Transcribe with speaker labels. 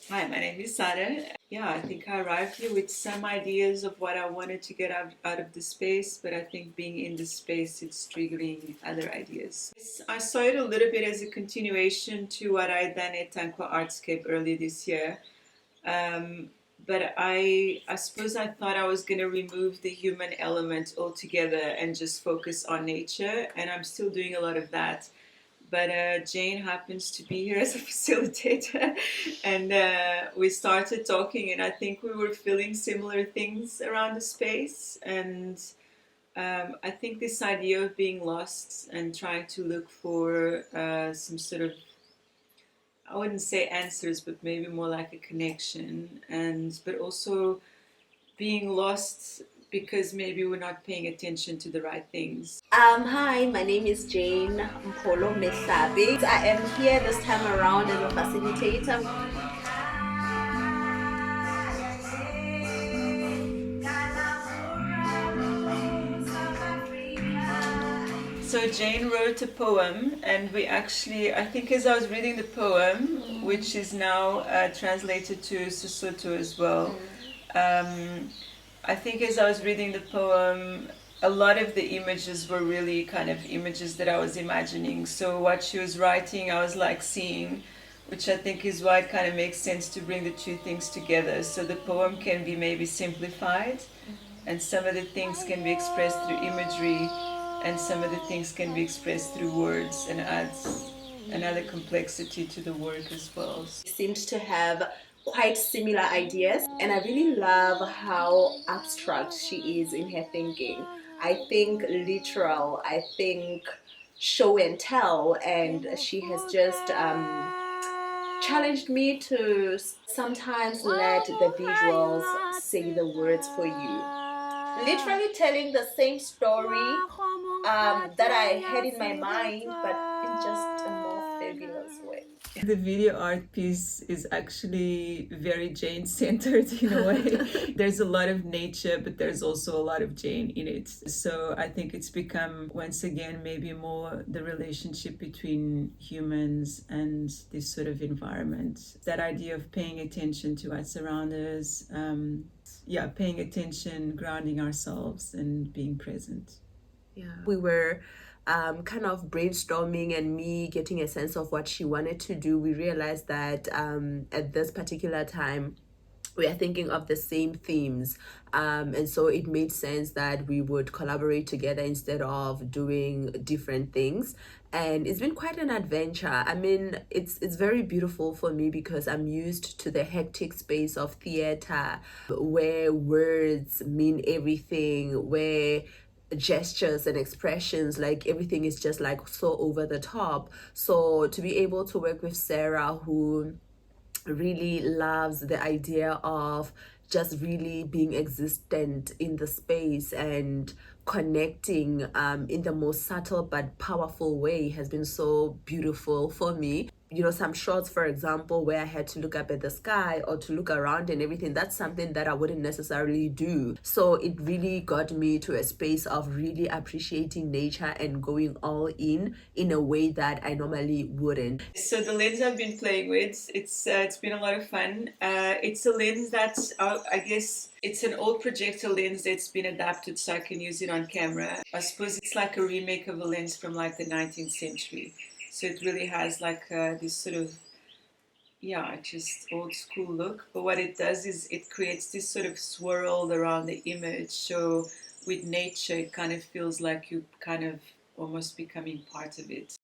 Speaker 1: Hi, my name is Sara. Yeah, I think I arrived here with some ideas of what I wanted to get out of the space, but I think being in the space, it's triggering other ideas. I saw it a little bit as a continuation to what I had done at Tanqua Artscape earlier this year. Um, but I suppose I thought I was going to remove the human element altogether and just focus on nature, and I'm still doing a lot of that. But Jane happens to be here as a facilitator, and we started talking, and I think we were feeling similar things around the space. And I think this idea of being lost and trying to look for some sort of, I wouldn't say answers, but maybe more like a connection, and but also being lost because maybe we're not paying attention to the right things.
Speaker 2: Hi, my name is Jane Mpholo. I am here this time around as a facilitator.
Speaker 1: So Jane wrote a poem, and we actually, I think, as I was reading the poem, which is now translated to Sesotho as well, I think as I was reading the poem, a lot of the images were really kind of images that I was imagining. So what she was writing, I was like seeing, which I think is why it kind of makes sense to bring the two things together. So the poem can be maybe simplified, and some of the things can be expressed through imagery, and some of the things can be expressed through words, and adds another complexity to the work as well.
Speaker 2: Seemed to have quite similar ideas, and I really love how abstract she is in her thinking. I think literal, I think show and tell, and she has just challenged me to sometimes let the visuals say the words for you. Literally telling the same story that I had in my mind, but in just a more fabulous way.
Speaker 1: The video art piece is actually very Jane centered in a way. There's a lot of nature, but there's also a lot of Jane in it. So I think it's become, once again, maybe more the relationship between humans and this sort of environment. That idea of paying attention to what's around us, paying attention, grounding ourselves, and being present.
Speaker 2: Yeah. We were kind of brainstorming and me getting a sense of what she wanted to do. We realized that at this particular time, we are thinking of the same themes, and so it made sense that we would collaborate together instead of doing different things. And it's been quite an adventure. I mean, it's very beautiful for me because I'm used to the hectic space of theater where words mean everything, where gestures and expressions, like everything is just like so over the top. So to be able to work with Sara, who really loves the idea of just really being existent in the space and connecting in the most subtle but powerful way, has been so beautiful for me. You know, some shots, for example, where I had to look up at the sky or to look around and everything, that's something that I wouldn't necessarily do. So it really got me to a space of really appreciating nature and going all in a way that I normally wouldn't.
Speaker 1: So the lens I've been playing with, it's been a lot of fun. It's a lens that's, I guess, it's an old projector lens that's been adapted so I can use it on camera. I suppose it's like a remake of a lens from like the 19th century. So it really has like this sort of, just old school look. But what it does is it creates this sort of swirl around the image. So with nature, it kind of feels like you kind of almost becoming part of it.